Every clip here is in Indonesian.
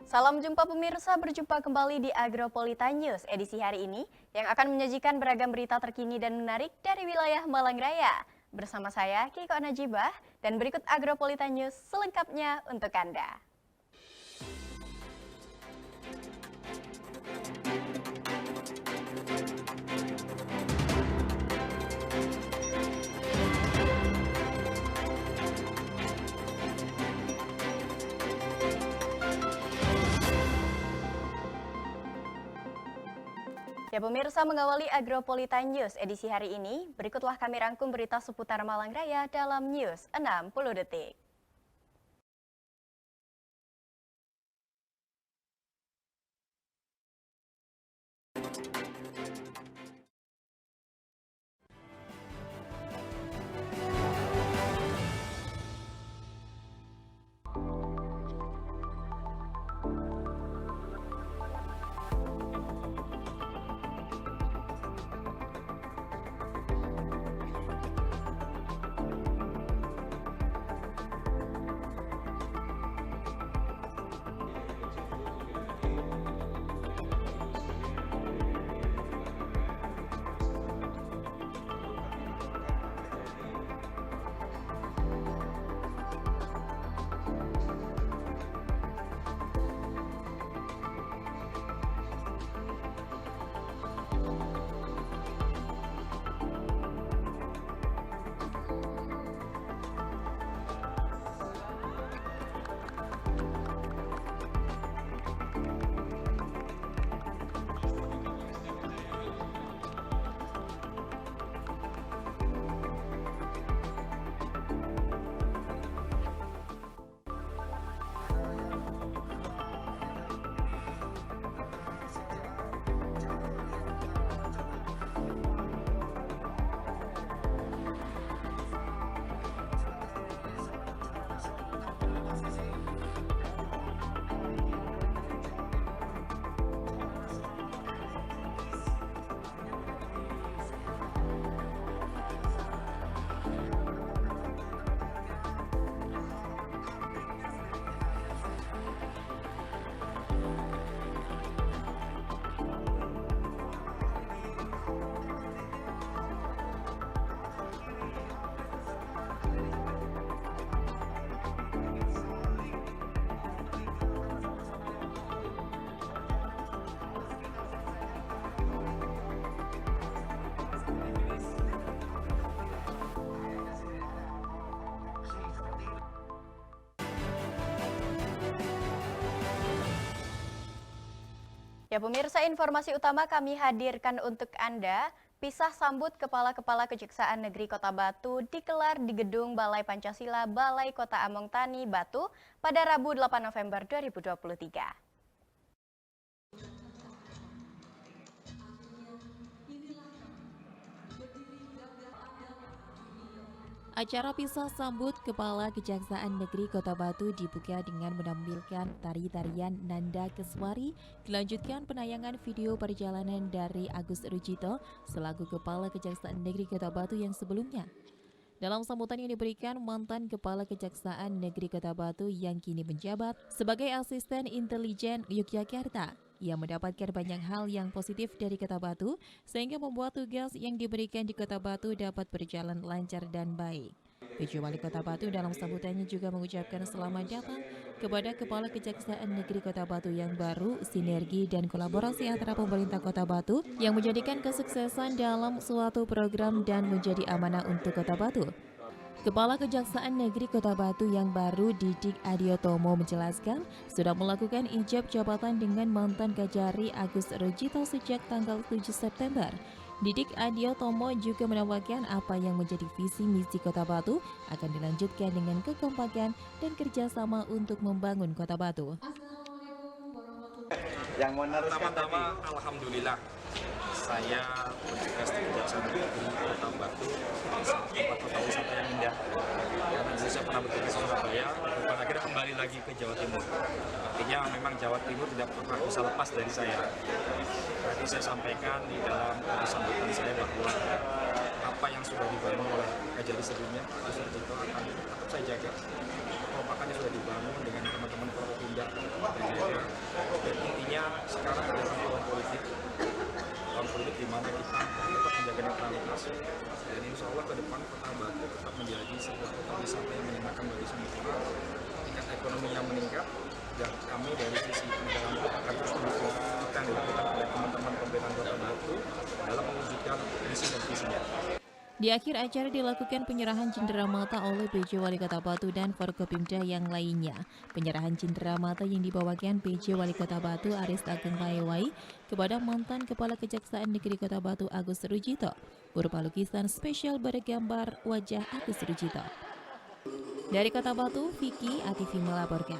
Salam jumpa pemirsa, berjumpa kembali di Agropolitan News edisi hari ini yang akan menyajikan beragam berita terkini dan menarik dari wilayah Malang Raya. Bersama saya Kiko Najibah dan berikut Agropolitan News selengkapnya untuk Anda. Ya pemirsa, mengawali Agropolitan News edisi hari ini, berikutlah kami rangkum berita seputar Malang Raya dalam News 60 Detik. Ya pemirsa, informasi utama kami hadirkan untuk Anda. Pisah sambut Kepala-Kepala Kejaksaan Negeri Kota Batu digelar di Gedung Balai Pancasila Balai Kota Among Tani, Batu pada Rabu 8 November 2023. Acara pisah sambut Kepala Kejaksaan Negeri Kota Batu dibuka dengan menampilkan tari-tarian Nanda Keswari, dilanjutkan penayangan video perjalanan dari Agus Rujito selaku Kepala Kejaksaan Negeri Kota Batu yang sebelumnya. Dalam sambutan yang diberikan mantan Kepala Kejaksaan Negeri Kota Batu yang kini menjabat sebagai Asisten Intelijen Yogyakarta, ia mendapatkan banyak hal yang positif dari Kota Batu sehingga membuat tugas yang diberikan di Kota Batu dapat berjalan lancar dan baik. PJ Wali Kota Batu dalam sambutannya juga mengucapkan selamat datang kepada Kepala Kejaksaan Negeri Kota Batu yang baru, sinergi dan kolaborasi antara pemerintah Kota Batu yang menjadikan kesuksesan dalam suatu program dan menjadi amanah untuk Kota Batu. Kepala Kejaksaan Negeri Kota Batu yang baru, Didik Adiotomo, menjelaskan sudah melakukan ijab jabatan dengan mantan Kajari Agus Rujito sejak tanggal 7 September. Didik Adiotomo juga menambahkan apa yang menjadi visi misi Kota Batu akan dilanjutkan dengan kekompakan dan kerjasama untuk membangun Kota Batu. Yang pertama-tama, alhamdulillah saya bertugas di Kejaksaan Negeri Kota Batu, tempat kota wisata yang indah. Karena dulu saya pernah bertugas di Surabaya, dan akhirnya kembali lagi ke Jawa Timur. Artinya memang Jawa Timur tidak pernah bisa lepas dari saya. Tadi saya sampaikan di dalam sambutan saya bahwa apa yang sudah dibangun oleh Kajari sebelumnya, Agus Rujito, akan tetap saya jaga. Kekompakannya sudah dibangun dengan teman-teman Forkopimda, dan sekarang adalah tahun politik, di mana kita tetap menjaga netralitas, dan insya Allah ke depan Kota Batu tetap menjadi sebuah kota wisata yang menyenangkan bagi semua orang. Tingkat ekonominya meningkat, dan kami dari sisi penegakan hukum akan terus mendukung apa yang dilakukan oleh teman-teman pemerintahan Kota Batu dalam mewujudkan misi dan visinya. Di akhir acara dilakukan penyerahan cenderamata oleh PJ Wali Kota Batu dan Forkopimda yang lainnya. Penyerahan cenderamata yang dibawakan PJ Wali Kota Batu Aris Ageng Payewai kepada mantan Kepala Kejaksaan Negeri Kota Batu Agus Rujito berupa lukisan spesial bergambar wajah Agus Rujito. Dari Kota Batu, Vicky Ativi melaporkan.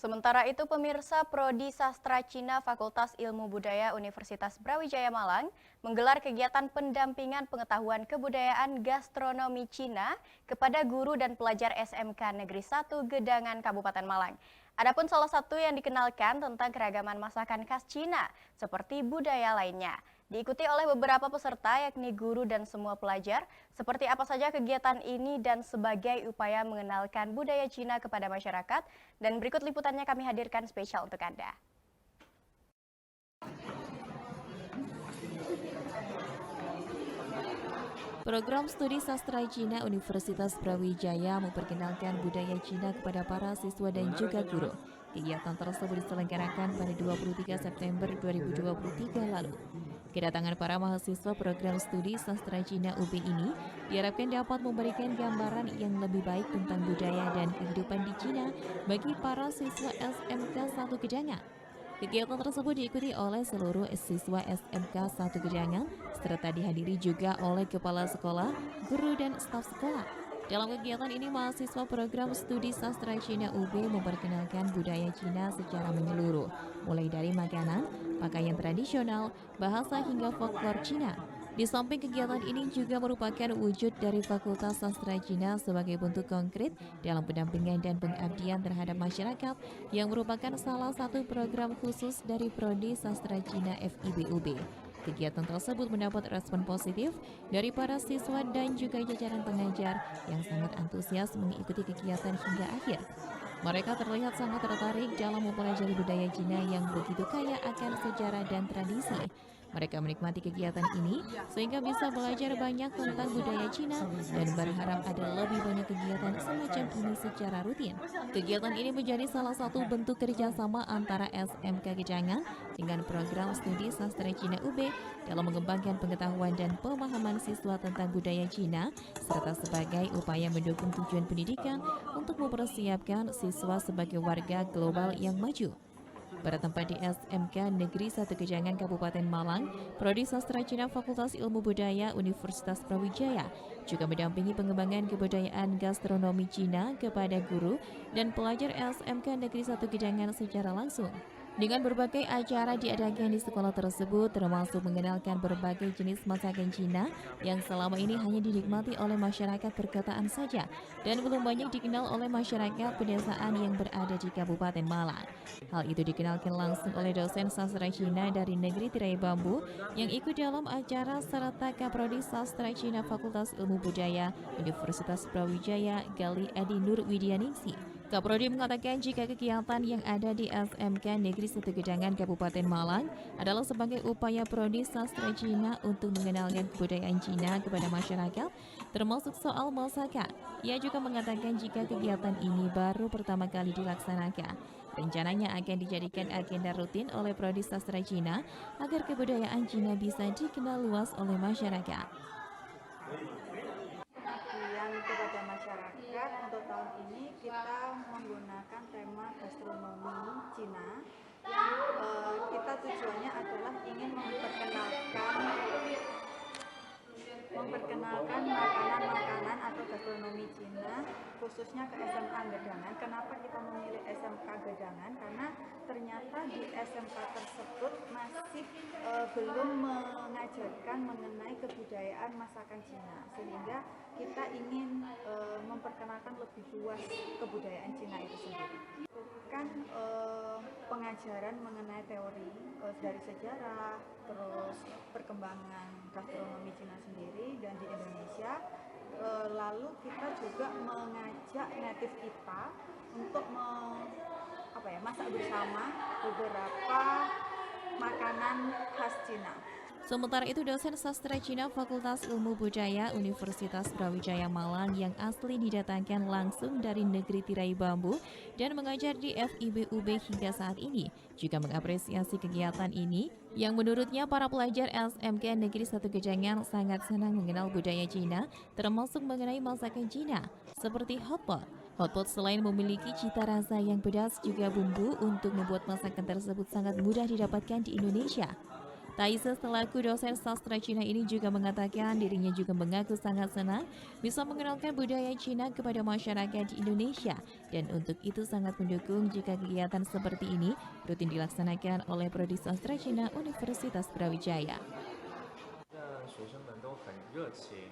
Sementara itu, pemirsa, Prodi Sastra Cina Fakultas Ilmu Budaya Universitas Brawijaya Malang menggelar kegiatan pendampingan pengetahuan kebudayaan gastronomi Cina kepada guru dan pelajar SMK Negeri 1 Gedangan Kabupaten Malang. Adapun salah satu yang dikenalkan tentang keragaman masakan khas Cina seperti budaya lainnya. Diikuti oleh beberapa peserta yakni guru dan semua pelajar. Seperti apa saja kegiatan ini dan sebagai upaya mengenalkan budaya Cina kepada masyarakat. Dan berikut liputannya kami hadirkan spesial untuk Anda. Program Studi Sastra Cina Universitas Brawijaya memperkenalkan budaya Cina kepada para siswa dan juga guru. Kegiatan tersebut diselenggarakan pada 23 September 2023 lalu. Kedatangan para mahasiswa program studi Sastra Cina UB ini diharapkan dapat memberikan gambaran yang lebih baik tentang budaya dan kehidupan di Cina bagi para siswa SMK 1 Gedangan. Kegiatan tersebut diikuti oleh seluruh siswa SMK 1 Gedangan serta dihadiri juga oleh kepala sekolah, guru, dan staf sekolah. Dalam kegiatan ini, mahasiswa program studi Sastra Cina UB memperkenalkan budaya Cina secara menyeluruh, mulai dari makanan, pakaian tradisional, bahasa hingga folklor Cina. Di samping kegiatan ini juga merupakan wujud dari Fakultas Sastra Cina sebagai bentuk konkret dalam pendampingan dan pengabdian terhadap masyarakat yang merupakan salah satu program khusus dari Prodi Sastra Cina FIBUB. Kegiatan tersebut mendapat respon positif dari para siswa dan juga jajaran pengajar yang sangat antusias mengikuti kegiatan hingga akhir. Mereka terlihat sangat tertarik dalam mempelajari budaya Cina yang begitu kaya akan sejarah dan tradisi. Mereka menikmati kegiatan ini sehingga bisa belajar banyak tentang budaya Cina dan berharap ada lebih banyak kegiatan semacam ini secara rutin. Kegiatan ini menjadi salah satu bentuk kerjasama antara SMK Gedangan dengan program studi Sastra Cina UB dalam mengembangkan pengetahuan dan pemahaman siswa tentang budaya Cina serta sebagai upaya mendukung tujuan pendidikan untuk mempersiapkan siswa sebagai warga global yang maju. Bertempat di SMK Negeri 1 Gedangan Kabupaten Malang, Prodi Sastra Cina Fakultas Ilmu Budaya Universitas Brawijaya juga mendampingi pengembangan kebudayaan gastronomi Cina kepada guru dan pelajar SMK Negeri 1 Gedangan secara langsung. Dengan berbagai acara diadakan di sekolah tersebut, termasuk mengenalkan berbagai jenis masakan Cina yang selama ini hanya dinikmati oleh masyarakat perkotaan saja dan belum banyak dikenal oleh masyarakat pedesaan yang berada di Kabupaten Malang. Hal itu dikenalkan langsung oleh dosen sastra Cina dari Negeri Tirai Bambu yang ikut dalam acara serta Kaprodi Sastra Cina Fakultas Ilmu Budaya Universitas Brawijaya Gali Edi Nur Widianingsi. Kaprodi mengatakan jika kegiatan yang ada di SMK Negeri 1 Gedangan Kabupaten Malang adalah sebagai upaya Prodi Sastra Cina untuk mengenalkan kebudayaan Cina kepada masyarakat, termasuk soal masakan. Ia juga mengatakan jika kegiatan ini baru pertama kali dilaksanakan, rencananya akan dijadikan agenda rutin oleh Prodi Sastra Cina agar kebudayaan Cina bisa dikenal luas oleh masyarakat. Pengabdian kepada masyarakat untuk tahun ini kita menggunakan tema gastronomi Cina. Kita tujuannya adalah ingin memperkenalkan makanan-makanan atau gastronomi Cina khususnya ke SMK Gedangan. Kenapa kita memilih SMK Gedangan? Karena ternyata di SMK tersebut masih belum mengajarkan mengenai kebudayaan masakan Cina, sehingga kita ingin memperkenalkan lebih luas kebudayaan Cina itu sendiri. Bukan pengajaran mengenai teori dari sejarah, terus perkembangan gastronomi Cina sendiri dan di Indonesia. Lalu kita juga mengajak native kita untuk masak bersama beberapa makanan khas Cina. Sementara itu, dosen sastra Cina Fakultas Ilmu Budaya Universitas Brawijaya Malang yang asli didatangkan langsung dari negeri tirai bambu dan mengajar di FIBUB hingga saat ini juga mengapresiasi kegiatan ini yang menurutnya para pelajar SMK Negeri 1 Gejangan sangat senang mengenal budaya Cina, termasuk mengenai masakan Cina seperti hotpot. Hotpot selain memiliki cita rasa yang pedas, juga bumbu untuk membuat masakan tersebut sangat mudah didapatkan di Indonesia. Taisa selaku dosen sastra Cina ini juga mengatakan dirinya juga mengaku sangat senang bisa mengenalkan budaya Cina kepada masyarakat di Indonesia dan untuk itu sangat mendukung jika kegiatan seperti ini rutin dilaksanakan oleh Prodi Sastra Cina Universitas Brawijaya. 学生们都很热情，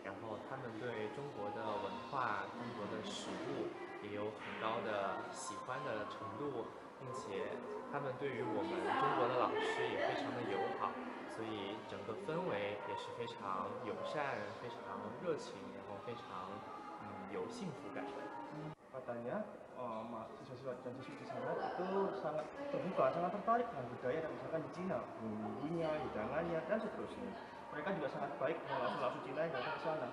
然后他们对中国的文化、中国的食物也有很高的喜欢的程度，并且他们对于我们中国的老师也非常的友好，所以整个氛围也是非常友善、非常热情，然后非常有幸福感的。 Katanya siswa-siswa dan siswi di sana itu sangat terbuka, sangat tertarik dengan budaya dan misalkan di Cina, bumbunya, hidangannya, dan seterusnya. Mereka juga sangat baik dengan lasu-lasu Cina yang datang ke sana.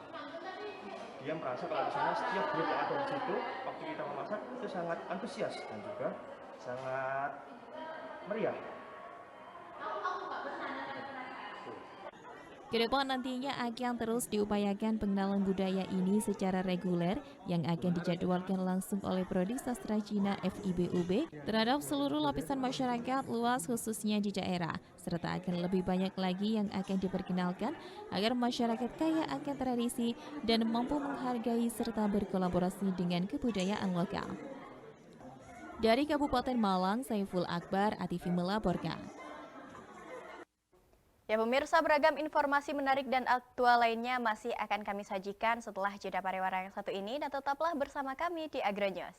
Dia merasa kalau di sana setiap grup yang ada di situ, waktu kita memasak itu sangat antusias dan juga sangat meriah. Kedepan nantinya akan terus diupayakan pengenalan budaya ini secara reguler yang akan dijadwalkan langsung oleh Prodi Sastra Cina FIBUB terhadap seluruh lapisan masyarakat luas khususnya di daerah, serta akan lebih banyak lagi yang akan diperkenalkan agar masyarakat kaya akan tradisi dan mampu menghargai serta berkolaborasi dengan kebudayaan lokal. Dari Kabupaten Malang, Saiful Akbar, ATV melaporkan. Ya pemirsa, beragam informasi menarik dan aktual lainnya masih akan kami sajikan setelah jeda pariwara yang satu ini, dan tetaplah bersama kami di Agronews.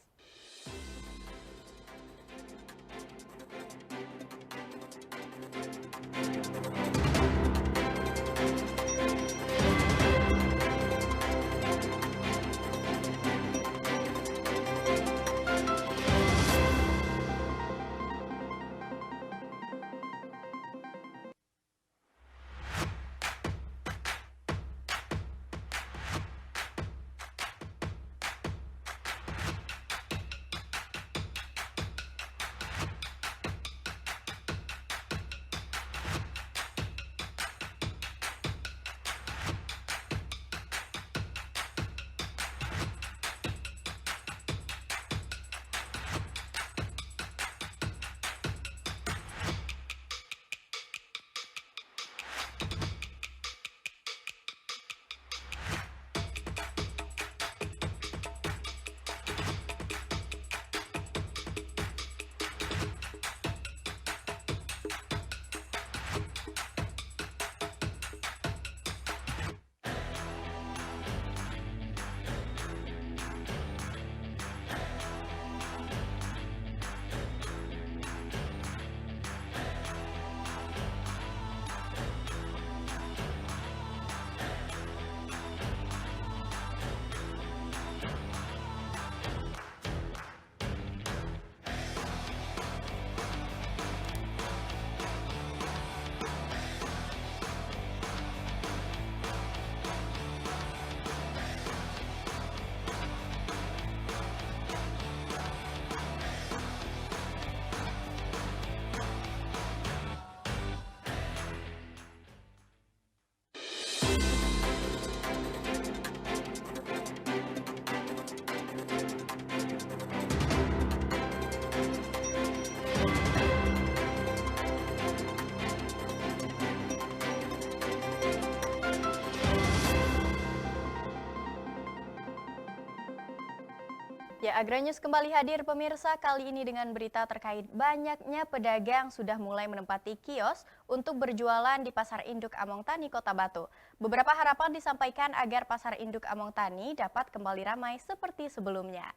Ya, Agronews kembali hadir pemirsa, kali ini dengan berita terkait banyaknya pedagang sudah mulai menempati kios untuk berjualan di Pasar Induk Among Tani, Kota Batu. Beberapa harapan disampaikan agar Pasar Induk Among Tani dapat kembali ramai seperti sebelumnya.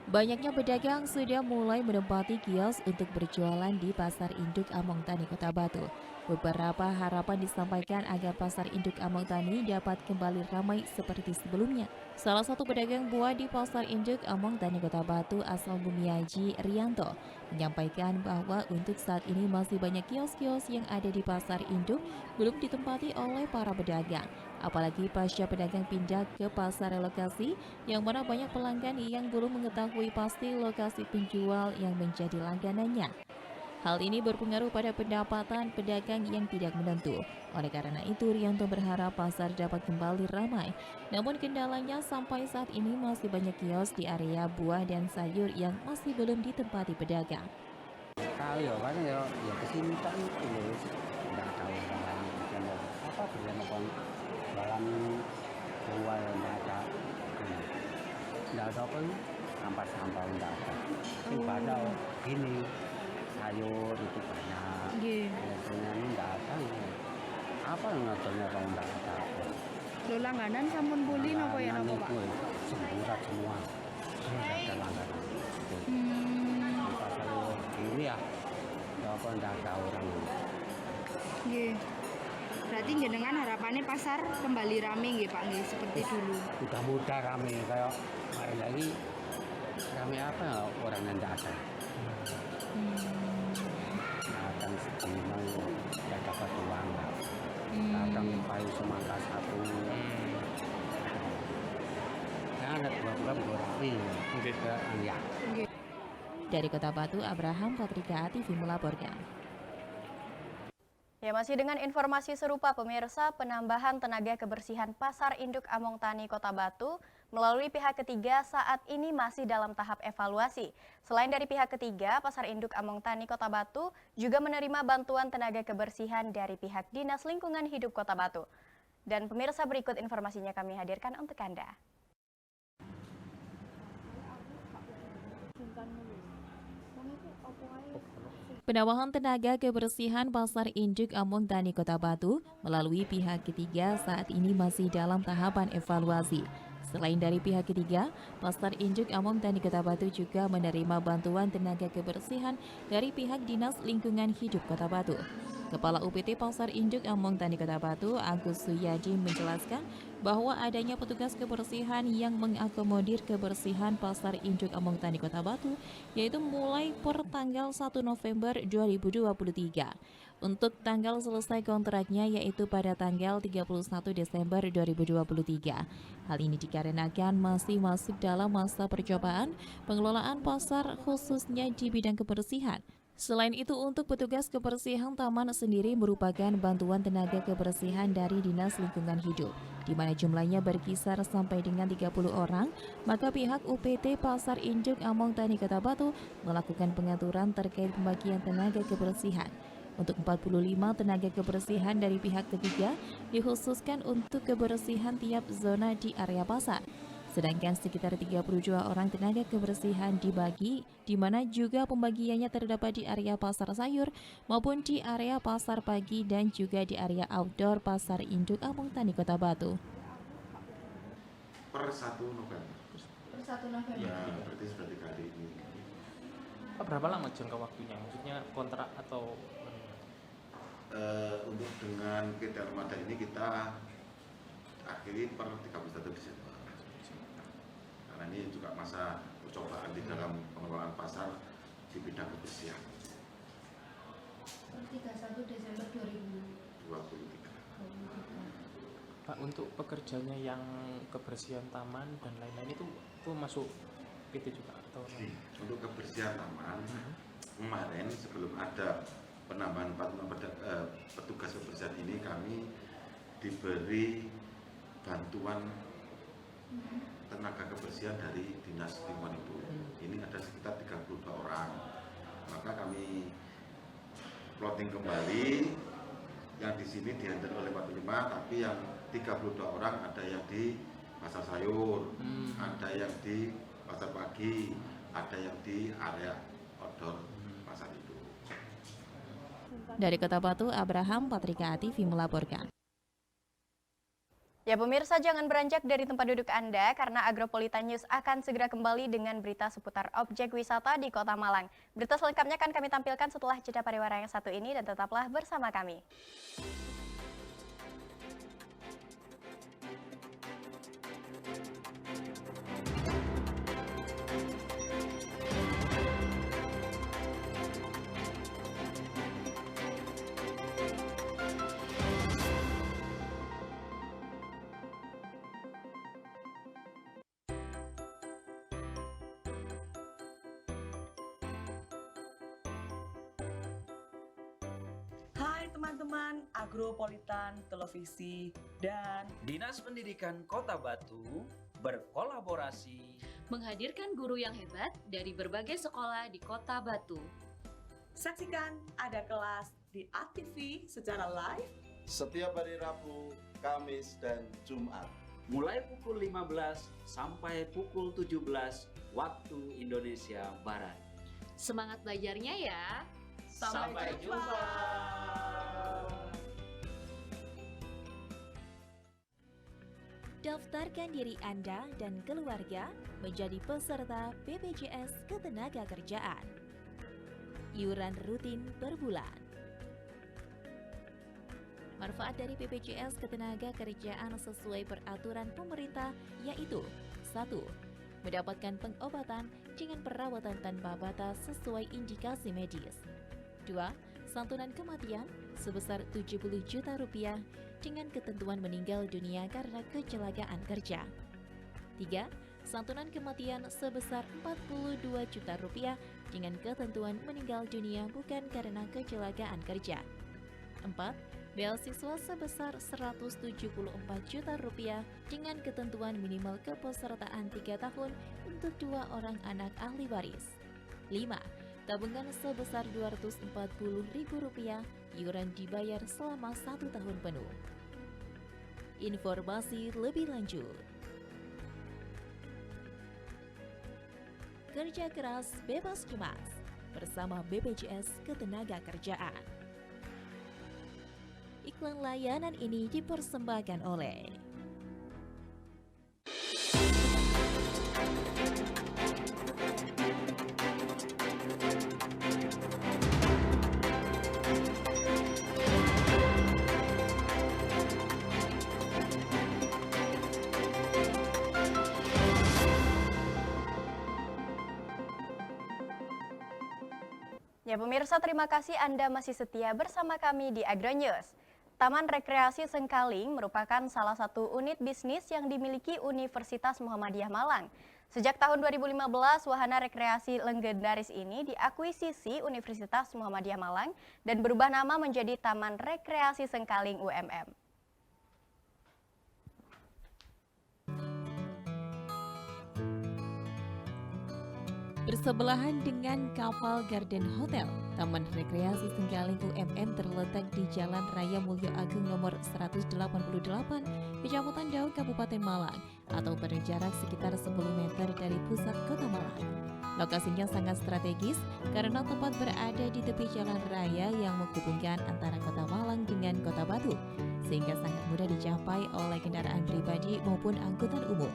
Banyaknya pedagang sudah mulai menempati kios untuk berjualan di Pasar Induk Among Tani, Kota Batu. Beberapa harapan disampaikan agar Pasar Induk Among Tani dapat kembali ramai seperti sebelumnya. Salah satu pedagang buah di Pasar Induk Among Tani, Kota Batu asal Bumiaji, Rianto, menyampaikan bahwa untuk saat ini masih banyak kios-kios yang ada di Pasar Induk belum ditempati oleh para pedagang. Apalagi pasca pedagang pindah ke pasar relokasi, yang mana banyak pelanggan yang belum mengetahui pasti lokasi penjual yang menjadi langganannya. Hal ini berpengaruh pada pendapatan pedagang yang tidak menentu. Oleh karena itu, Rianto berharap pasar dapat kembali ramai. Namun kendalanya sampai saat ini masih banyak kios di area buah dan sayur yang masih belum ditempati pedagang. Tahu ya kan ya kesini kan itu nggak tahu jalan apa kerjaan apa jalan keluar nggak ada apa sampah nggak ada padahal gini sayur itu banyak biasanya ini nggak ada apa ngaturnya kalau nggak ada Lo langganan sampun buli nopo ya nopo Pak? Semburat semua nggak ada langganan pasar gini ya apa nggak ada orang Nggih. Berarti jenengan harapannya pasar kembali rame nggih Pak nggih seperti dulu. mudah-mudah rame kayak kemarin lagi rame apa ya orang yang nggak ada kadang segini ya dapat uang kadang payu semangka satu ya ada dua rapi ya. Dari Kota Batu, Abraham Patrika TV melaporkan. Ya, masih dengan informasi serupa pemirsa, penambahan tenaga kebersihan Pasar Induk Among Tani Kota Batu melalui pihak ketiga saat ini masih dalam tahap evaluasi. Selain dari pihak ketiga, Pasar Induk Among Tani Kota Batu juga menerima bantuan tenaga kebersihan dari pihak Dinas Lingkungan Hidup Kota Batu. Dan pemirsa, berikut informasinya kami hadirkan untuk Anda. Penambahan tenaga kebersihan Pasar Induk Among Tani Kota Batu melalui pihak ketiga saat ini masih dalam tahapan evaluasi. Selain dari pihak ketiga, Pasar Induk Among Tani Kota Batu juga menerima bantuan tenaga kebersihan dari pihak Dinas Lingkungan Hidup Kota Batu. Kepala UPT Pasar Induk Among Tani Kota Batu, Agus Suyadi, menjelaskan bahwa adanya petugas kebersihan yang mengakomodir kebersihan Pasar Induk Among Tani Kota Batu, yaitu mulai per tanggal 1 November 2023. Untuk tanggal selesai kontraknya yaitu pada tanggal 31 Desember 2023. Hal ini dikarenakan masih masuk dalam masa percobaan pengelolaan pasar khususnya di bidang kebersihan. Selain itu, untuk petugas kebersihan taman sendiri merupakan bantuan tenaga kebersihan dari Dinas Lingkungan Hidup, di mana jumlahnya berkisar sampai dengan 30 orang, maka pihak UPT Pasar Induk Among Tani Kota Batu melakukan pengaturan terkait pembagian tenaga kebersihan. Untuk 45 tenaga kebersihan dari pihak ketiga dikhususkan untuk kebersihan tiap zona di area pasar. Sedangkan sekitar 32 orang tenaga kebersihan dibagi, di mana juga pembagiannya terdapat di area pasar sayur maupun di area pasar pagi dan juga di area outdoor Pasar Induk Among Tani Kota Batu. Per 1 November. Per 1 November. Ya, berarti sudah 3 hari ini. Berapa lama jangka waktunya? Maksudnya kontrak atau? Untuk dengan PT Armada ini kita akhiri per 31 Desember. Karena ini juga masa percobaan di dalam pengelolaan pasar di bidang kebersihan. 31 Desember 2023. Pak, untuk pekerjanya yang kebersihan taman dan lain-lain itu masuk PT juga atau? Untuk kebersihan taman, kemarin sebelum ada penambahan petugas kebersihan ini, kami diberi bantuan tenaga kebersihan dari Dinas Lingkungan Hidup. Ini ada sekitar 32 orang. Maka kami plotting kembali, yang di sini dihandle oleh 45, tapi yang 32 orang ada yang di pasar sayur, ada yang di pasar pagi, ada yang di area outdoor pasar itu. Dari Kota Batu, Abraham Patrika TV melaporkan. Ya pemirsa, jangan beranjak dari tempat duduk Anda karena Agropolitan News akan segera kembali dengan berita seputar objek wisata di Kota Malang. Berita selengkapnya akan kami tampilkan setelah jeda pariwara yang satu ini dan tetaplah bersama kami. Hai teman-teman Agropolitan Televisi dan Dinas Pendidikan Kota Batu berkolaborasi menghadirkan guru yang hebat dari berbagai sekolah di Kota Batu. saksikan Ada Kelas di ATV secara live setiap hari Rabu, Kamis, dan Jumat. mulai pukul 15 sampai pukul 17 waktu Indonesia Barat. Semangat belajarnya ya. Sampai jumpa. Daftarkan diri Anda dan keluarga menjadi peserta BPJS Ketenagakerjaan. Iuran rutin per bulan. Manfaat dari BPJS Ketenagakerjaan sesuai peraturan pemerintah yaitu 1. Mendapatkan pengobatan dengan perawatan tanpa batas sesuai indikasi medis. 2. Santunan kematian sebesar 70 juta rupiah dengan ketentuan meninggal dunia karena kecelakaan kerja. 3. Santunan kematian sebesar 42 juta rupiah dengan ketentuan meninggal dunia bukan karena kecelakaan kerja. 4. Beasiswa sebesar 174 juta rupiah dengan ketentuan minimal kepesertaan 3 tahun untuk 2 orang anak ahli waris. 5. Tabungan sebesar Rp240.000, iuran dibayar selama 1 tahun penuh. Informasi lebih lanjut. Kerja keras bebas cemas bersama BPJS Ketenagakerjaan. Iklan layanan ini dipersembahkan oleh Ya pemirsa, terima kasih Anda masih setia bersama kami di Agronews. Taman Rekreasi Sengkaling merupakan salah satu unit bisnis yang dimiliki Universitas Muhammadiyah Malang. Sejak tahun 2015, wahana rekreasi legendaris ini diakuisisi Universitas Muhammadiyah Malang dan berubah nama menjadi Taman Rekreasi Sengkaling UMM. Bersebelahan dengan Kapal Garden Hotel, Taman Rekreasi Sengkaling UMM terletak di Jalan Raya Mulyo Agung nomor 188, Kecamatan Dau, Kabupaten Malang, atau pada jarak sekitar 10 meter dari pusat kota Malang. Lokasinya sangat strategis karena tempat berada di tepi jalan raya yang menghubungkan antara kota Malang dengan kota Batu, sehingga sangat mudah dicapai oleh kendaraan pribadi maupun angkutan umum.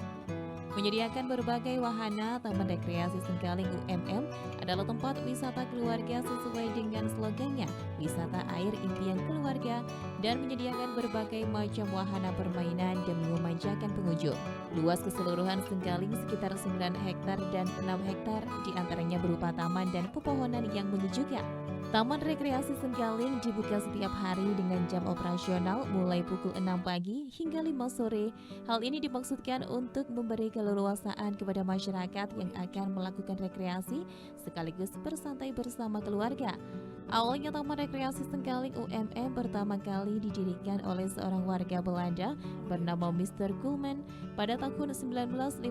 Menyediakan berbagai wahana, Taman Rekreasi Sengkaling UMM adalah tempat wisata keluarga sesuai dengan slogannya, wisata air impian keluarga, dan menyediakan berbagai macam wahana permainan demi memanjakan pengunjung. Luas keseluruhan Sengkaling sekitar 9 hektar dan 6 hektar, diantaranya berupa taman dan pepohonan yang menyejukkan. Taman Rekreasi Sengkaling dibuka setiap hari dengan jam operasional mulai pukul 6 pagi hingga 5 sore. Hal ini dimaksudkan untuk memberi keleluasaan kepada masyarakat yang akan melakukan rekreasi sekaligus bersantai bersama keluarga. Awalnya Taman Rekreasi Sengkaling UMM pertama kali didirikan oleh seorang warga Belanda bernama Mr. Kuhlman pada tahun 1950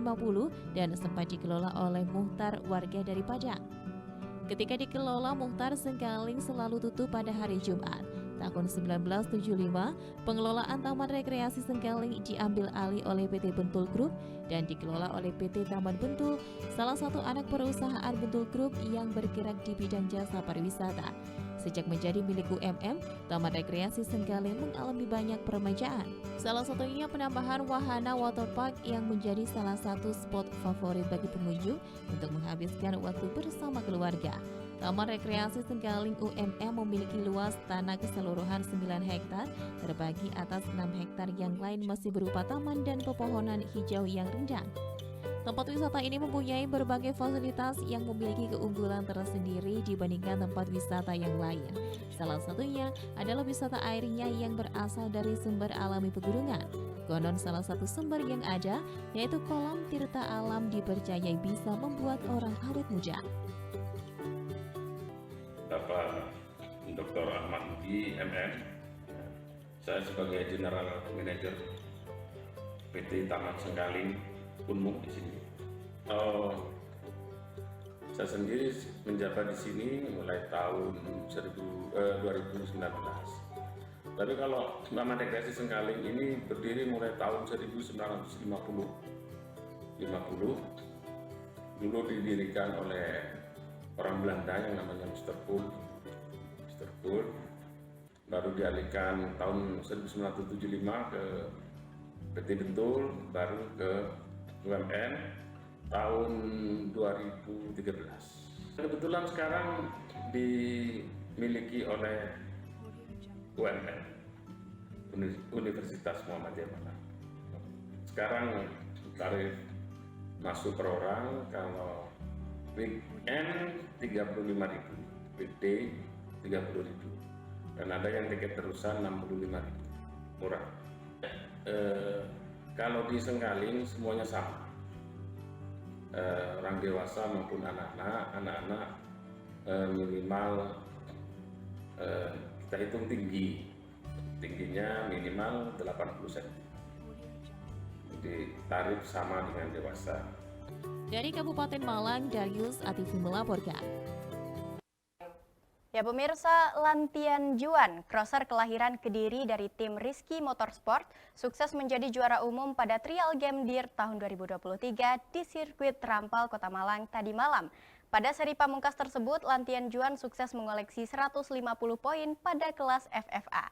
dan sempat dikelola oleh Muhtar, warga dari Padang. Ketika dikelola, Muhtar Sengkaling selalu tutup pada hari Jumat. Tahun 1975, pengelolaan Taman Rekreasi Sengkaling diambil alih oleh PT Bentul Group dan dikelola oleh PT Taman Bentul, salah satu anak perusahaan Bentul Group yang bergerak di bidang jasa pariwisata. Sejak menjadi milik UMM, Taman Rekreasi Senggaling mengalami banyak peremajaan. Salah satunya penambahan wahana waterpark yang menjadi salah satu spot favorit bagi pengunjung untuk menghabiskan waktu bersama keluarga. Taman Rekreasi Senggaling UMM memiliki luas tanah keseluruhan 9 hektar, terbagi atas 6 hektar yang lain masih berupa taman dan pepohonan hijau yang rindang. Tempat wisata ini mempunyai berbagai fasilitas yang memiliki keunggulan tersendiri dibandingkan tempat wisata yang lain. Salah satunya adalah wisata airnya yang berasal dari sumber alami pegunungan. Konon salah satu sumber yang ada, yaitu kolam tirta alam, dipercayai bisa membuat orang awet muda. Bapak Dr. Ahmad Budi, MM. Saya sebagai General Manager PT Taman Senggaling Unmuk di sini. Saya sendiri menjabat di sini mulai tahun 2019. Tapi kalau Taman Rekreasi Senggaling ini berdiri mulai tahun 1950. Dulu didirikan oleh orang Belanda yang namanya Mr. Pool. Baru dialihkan tahun 1975 ke PT Bentul, baru ke UMN tahun 2013. Kebetulan sekarang dimiliki oleh UMN, Universitas Muhammadiyah Malang. Sekarang tarif masuk per orang kalau weekend 35.000, weekday 30.000, dan ada yang tiket terusan 65.000, murah. Kalau di Senggaling semuanya sama, orang dewasa maupun anak-anak minimal kita hitung tingginya minimal 80 cm. Jadi tarif sama dengan dewasa. Dari Kabupaten Malang, Darius Atifi melaporkan. Ya pemirsa, Lantian Juan, crosser kelahiran Kediri dari tim Rizky Motorsport, sukses menjadi juara umum pada Trial Game Dirt tahun 2023 di sirkuit Rampal, Kota Malang tadi malam. Pada seri pamungkas tersebut, Lantian Juan sukses mengoleksi 150 poin pada kelas FFA.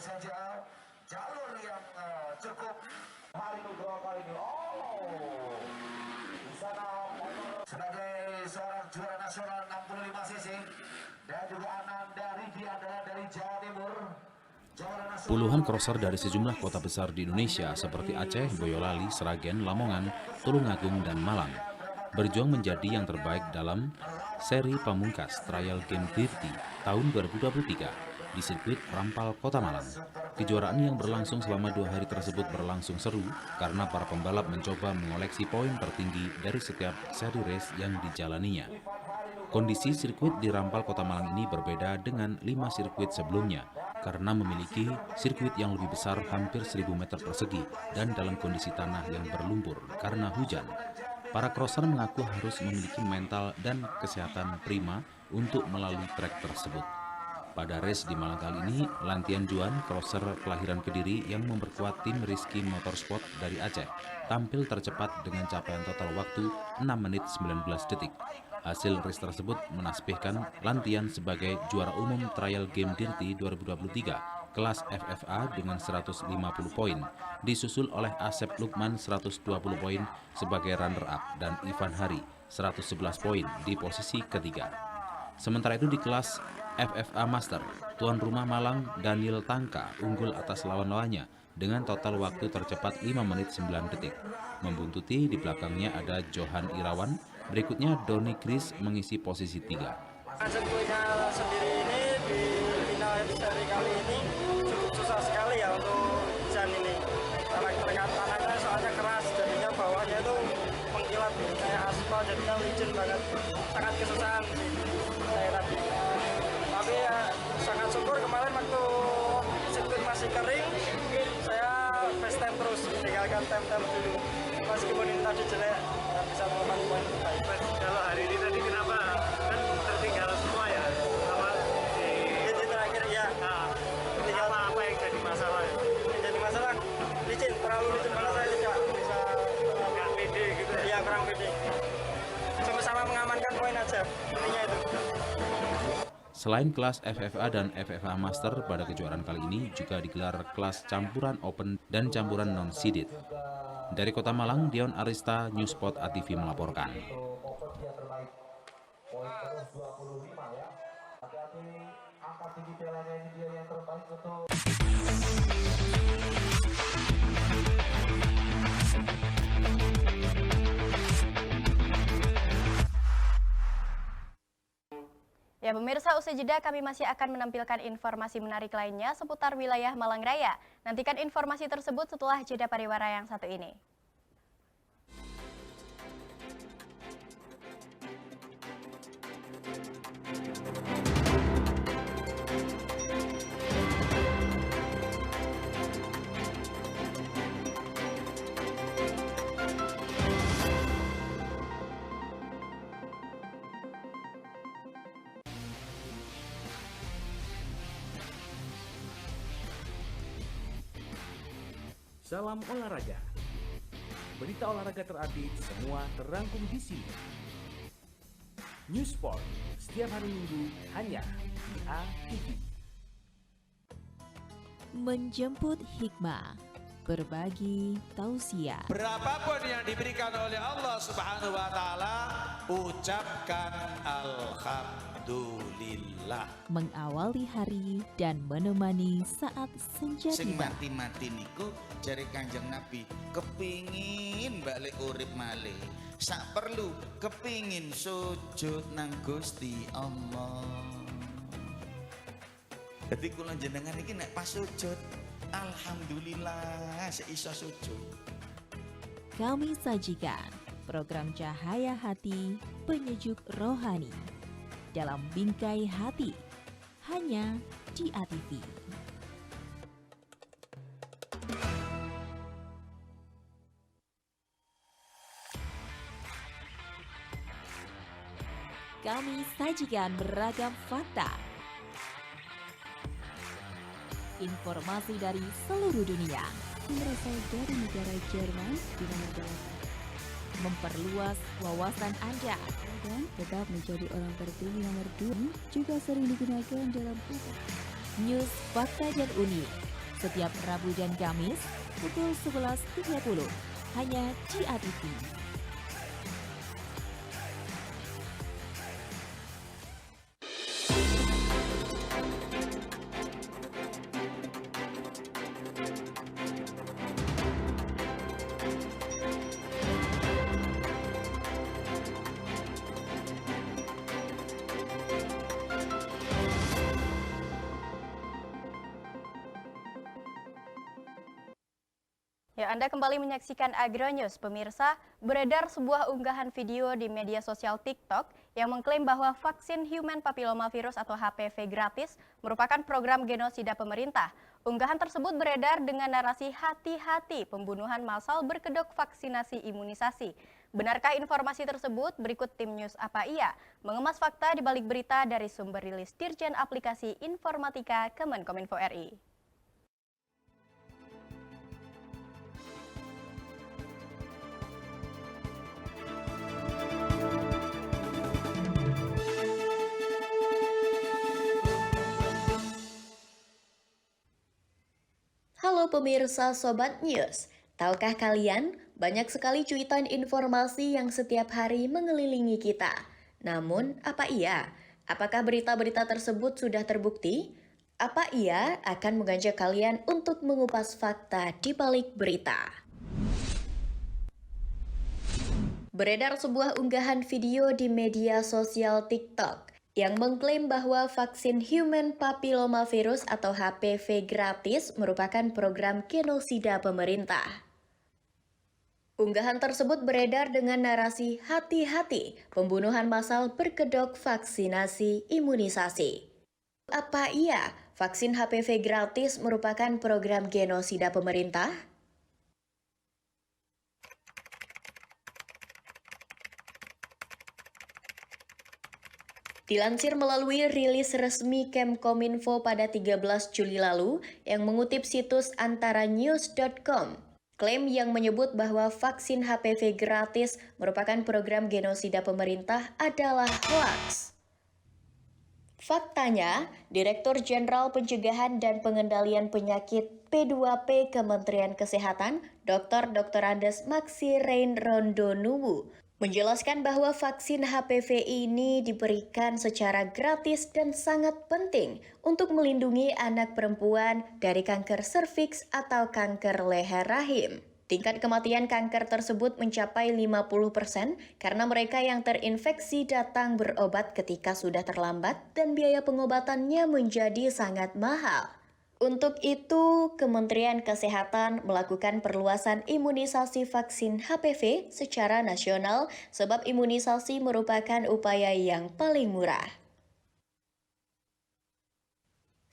Saja jalur yang cukup hari kedua kali ini. Di sana sebagai seorang juara nasional 65 cc dan juga Ananda Ridi adalah dari Jawa Timur. Puluhan crosser dari sejumlah kota besar di Indonesia seperti Aceh, Boyolali, Sragen, Lamongan, Tulungagung, dan Malang berjuang menjadi yang terbaik dalam seri pamungkas Trial Game Dirt tahun 2023 di sirkuit Rampal, Kota Malang. Kejuaraan yang berlangsung selama 2 hari tersebut berlangsung seru karena para pembalap mencoba mengoleksi poin tertinggi dari setiap seri race yang dijalaninya. Kondisi sirkuit di Rampal, Kota Malang ini berbeda dengan 5 sirkuit sebelumnya karena memiliki sirkuit yang lebih besar hampir 1000 meter persegi dan dalam kondisi tanah yang berlumpur karena hujan. Para crosser mengaku harus memiliki mental dan kesehatan prima untuk melalui trek tersebut. Pada race di Malang kali ini, Lantian Juan, crosser kelahiran Kediri yang memperkuat tim Rizky Motorsport dari Aceh, tampil tercepat dengan capaian total waktu 6 menit 19 detik. Hasil race tersebut menasbihkan Lantian sebagai juara umum Trial Game Dirt 2023 kelas FFA dengan 150 poin, disusul oleh Asep Lukman 120 poin sebagai runner-up dan Ivan Hari 111 poin di posisi ketiga. Sementara itu di kelas FFA Master, tuan rumah Malang Daniel Tangka unggul atas lawan-lawannya dengan total waktu tercepat 5 menit 9 detik. Membuntuti di belakangnya ada Johan Irawan, berikutnya Doni Kris mengisi posisi 3. Sirkuitnya sendiri ini di final seri kali ini cukup susah sekali ya untuk hujan ini. Karena tanahnya soalnya keras, jadinya bawahnya itu mengkilat kayak aspal, jadinya licin banget. Sangat kesusahan sih saya tadi. Tapi ya sangat syukur kemarin waktu sirkuit masih kering, saya fast time terus, meninggalkan time dulu. Meskipun ini tadi jelek, bisa melakukan poin terbaik. Kalau hari ini tadi kenapa? Kan tertinggal izin karena saya tidak bisa kurang pede gitu. Iya, kurang pede. Sama-sama mengamankan poin aja. Intinya itu. Selain kelas FFA dan FFA Master, pada kejuaraan kali ini juga digelar kelas campuran Open dan campuran non-seeded. Dari Kota Malang, Dion Arista, Newspot ATV melaporkan. Ya pemirsa, usai jeda kami masih akan menampilkan informasi menarik lainnya seputar wilayah Malang Raya. Nantikan informasi tersebut setelah jeda pariwara yang satu ini. Salam olahraga. Berita olahraga terupdate semua terangkum di sini. News Sport setiap hari Minggu hanya di ATV. Menjemput hikmah, berbagi tausiah. Berapapun yang diberikan oleh Allah Subhanahu wa taala, ucapkan alhamdulillah. Mengawali hari dan menemani saat senja Sing tiba. mati-mati niku jare Kanjeng Nabi kepingin balik urip malih. Sak perlu kepingin sujud nang Gusti Allah. Jadi kula jenengan iki nek pas sujud, alhamdulillah seiso sujud. Kami sajikan program Cahaya Hati, penyejuk rohani dalam bingkai hati, hanya di ATV. Kami sajikan beragam fakta, informasi dari seluruh dunia, berasal dari negara Jerman di mana memperluas wawasan Anda dan tetap menjadi orang terpilih nomor 2 juga sering digunakan dalam news fakta dan unik setiap Rabu dan Kamis pukul 11.30 hanya di ATV. Ya, Anda kembali menyaksikan Agronews. Pemirsa, beredar sebuah unggahan video di media sosial TikTok yang mengklaim bahwa vaksin Human Papillomavirus atau HPV gratis merupakan program genosida pemerintah. Unggahan tersebut beredar dengan narasi hati-hati pembunuhan massal berkedok vaksinasi imunisasi. Benarkah informasi tersebut? Berikut tim News Apa Iya mengemas fakta di balik berita dari sumber rilis Dirjen Aplikasi Informatika Kemenkominfo RI. Halo pemirsa Sobat News, tahukah kalian banyak sekali cuitan informasi yang setiap hari mengelilingi kita. Namun, apa iya? Apakah berita-berita tersebut sudah terbukti? Apa iya akan mengajak kalian untuk mengupas fakta di balik berita? Beredar sebuah unggahan video di media sosial TikTok yang mengklaim bahwa vaksin Human Papillomavirus atau HPV gratis merupakan program genosida pemerintah. Unggahan tersebut beredar dengan narasi hati-hati pembunuhan massal berkedok vaksinasi imunisasi. Apa iya vaksin HPV gratis merupakan program genosida pemerintah? Dilansir melalui rilis resmi Kemkominfo pada 13 Juli lalu yang mengutip situs antaranews.com, Klaim yang menyebut bahwa vaksin HPV gratis merupakan program genosida pemerintah adalah hoaks. Faktanya, Direktur Jenderal Pencegahan dan Pengendalian Penyakit P2P Kementerian Kesehatan, Dr. Andes Maksi Rein Rondonuwu, menjelaskan bahwa vaksin HPV ini diberikan secara gratis dan sangat penting untuk melindungi anak perempuan dari kanker serviks atau kanker leher rahim. Tingkat kematian kanker tersebut mencapai 50% karena mereka yang terinfeksi datang berobat ketika sudah terlambat dan biaya pengobatannya menjadi sangat mahal. Untuk itu, Kementerian Kesehatan melakukan perluasan imunisasi vaksin HPV secara nasional sebab imunisasi merupakan upaya yang paling murah.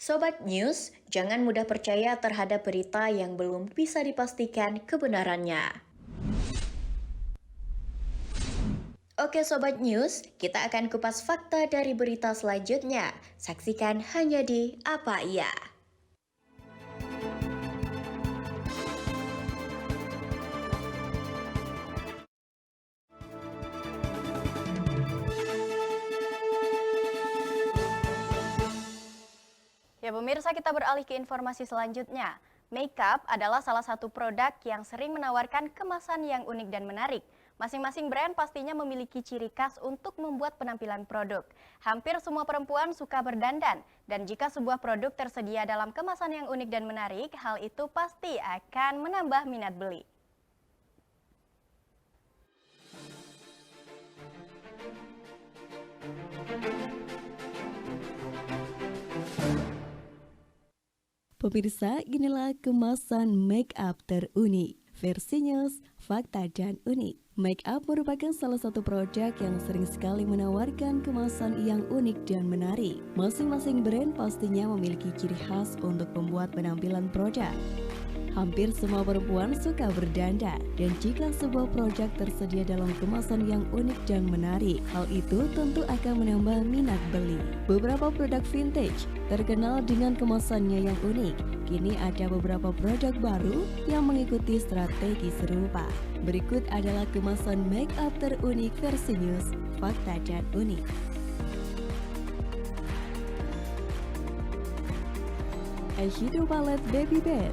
Sobat News, jangan mudah percaya terhadap berita yang belum bisa dipastikan kebenarannya. Oke Sobat News, kita akan kupas fakta dari berita selanjutnya. Saksikan hanya di Apa Iya. Ya pemirsa, kita beralih ke informasi selanjutnya. Makeup adalah salah satu produk yang sering menawarkan kemasan yang unik dan menarik. Masing-masing brand pastinya memiliki ciri khas untuk membuat penampilan produk. Hampir semua perempuan suka berdandan, dan jika sebuah produk tersedia dalam kemasan yang unik dan menarik, hal itu pasti akan menambah minat beli. Pemirsa, inilah kemasan make up terunik. Versi news, fakta, dan unik. Make up merupakan salah satu produk yang sering sekali menawarkan kemasan yang unik dan menarik. Masing-masing brand pastinya memiliki ciri khas untuk membuat penampilan produk. Hampir semua perempuan suka berdandan, dan jika sebuah produk tersedia dalam kemasan yang unik dan menarik, hal itu tentu akan menambah minat beli. Beberapa produk vintage terkenal dengan kemasannya yang unik. Kini ada beberapa produk baru yang mengikuti strategi serupa. Berikut adalah kemasan make up terunik versi news, fakta, dan unik. Eyeshadow Palette Baby Bear.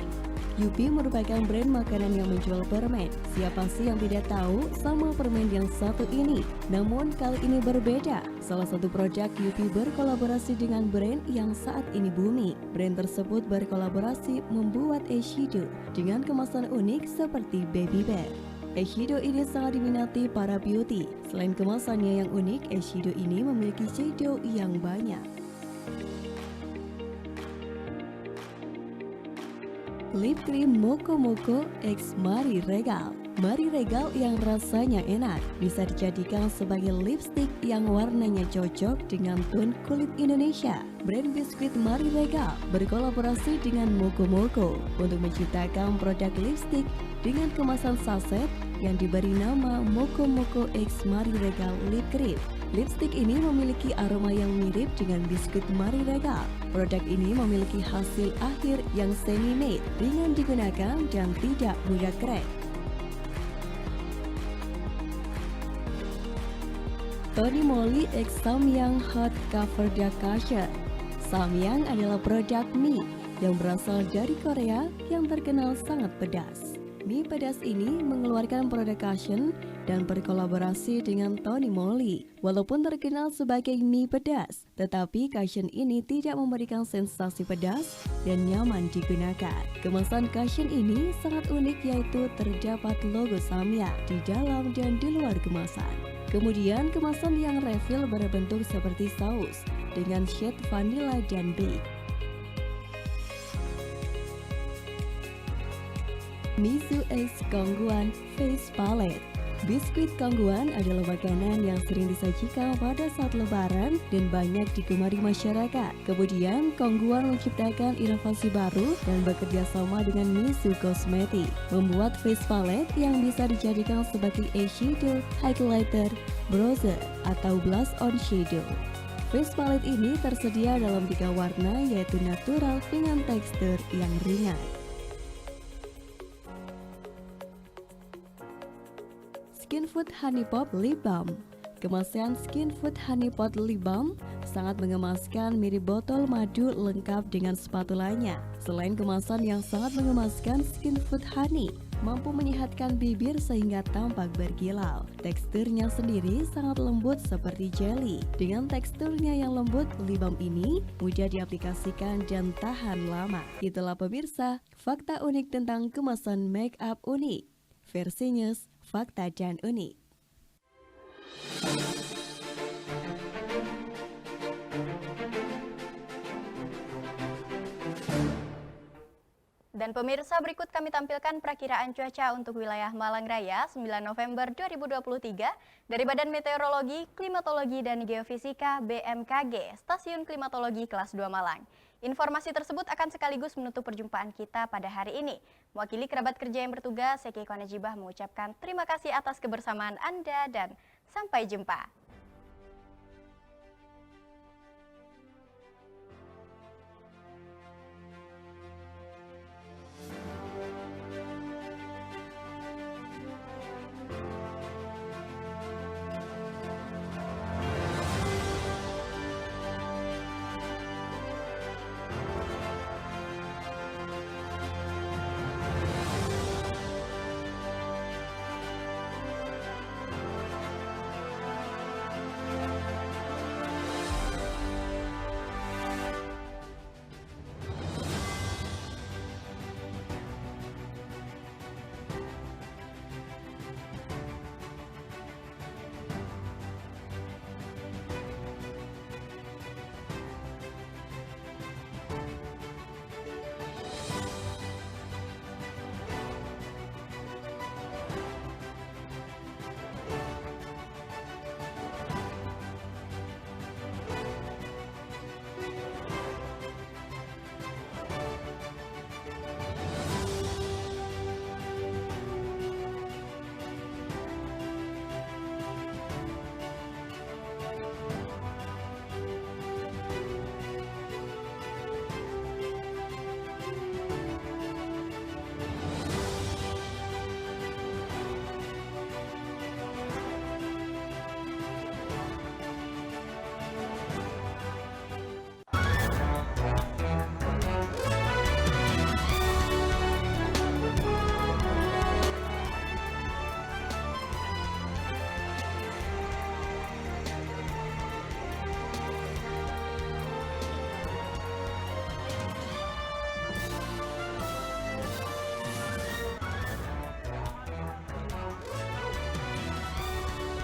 Yupi merupakan brand makanan yang menjual permen. Siapa sih yang tidak tahu sama permen yang satu ini? Namun kali ini berbeda. Salah satu produk Yupi berkolaborasi dengan brand yang saat ini booming. Brand tersebut berkolaborasi membuat eyeshadow dengan kemasan unik seperti Baby Bear. Eyeshadow ini sangat diminati para beauty. Selain kemasannya yang unik, eyeshadow ini memiliki shadow yang banyak. Lip Cream Moco Moco X Marie Regal. Marie Regal yang rasanya enak bisa dijadikan sebagai lipstick yang warnanya cocok dengan tone kulit Indonesia. Brand biskuit Marie Regal berkolaborasi dengan Moco Moco untuk menciptakan produk lipstick dengan kemasan saset yang diberi nama Moco Moco X Marie Regal Lip Cream. Lipstick ini memiliki aroma yang mirip dengan biskuit Marie Regal. Produk ini memiliki hasil akhir yang semi-matte, ringan digunakan dan tidak mudah crack. Tony Moly X Samyang Hot Cover Cushion. Samyang adalah produk mie yang berasal dari Korea yang terkenal sangat pedas. Mie pedas ini mengeluarkan produk cushion dan berkolaborasi dengan Tony Moly. Walaupun terkenal sebagai mie pedas, tetapi cushion ini tidak memberikan sensasi pedas dan nyaman digunakan. Kemasan cushion ini sangat unik, yaitu terdapat logo Samyang di dalam dan di luar kemasan. Kemudian kemasan yang refill berbentuk seperti saus dengan shade vanilla dan beige. Misu X Kongguan Face Palette. Biskuit Kongguan adalah makanan yang sering disajikan pada saat lebaran dan banyak digemari masyarakat. Kemudian Kongguan menciptakan inovasi baru dan bekerja sama dengan Misu Cosmetic, membuat face palette yang bisa dijadikan sebagai eyeshadow, highlighter, bronzer, atau blush on shadow. Face palette ini tersedia dalam 3 warna, yaitu natural dengan tekstur yang ringan. Skin Food Honey Pop Lip Balm. Kemasan Skin Food Honey Pot Lip Balm sangat mengemaskan, mirip botol madu lengkap dengan spatulanya. Selain kemasan yang sangat mengemaskan, Skin Food Honey mampu menyehatkan bibir sehingga tampak berkilau. Teksturnya sendiri sangat lembut seperti jelly. Dengan teksturnya yang lembut, lip balm ini mudah diaplikasikan dan tahan lama. Itulah pemirsa, fakta unik tentang kemasan make up unik. Versi News, Fakta dan Unik. Dan pemirsa, berikut kami tampilkan perakiraan cuaca untuk wilayah Malang Raya 9 November 2023 dari Badan Meteorologi, Klimatologi, dan Geofisika BMKG, Stasiun Klimatologi Kelas 2 Malang. Informasi tersebut akan sekaligus menutup perjumpaan kita pada hari ini. Mewakili kerabat kerja yang bertugas, saya Keiko Najibah mengucapkan terima kasih atas kebersamaan Anda dan sampai jumpa.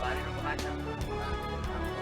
Balik ke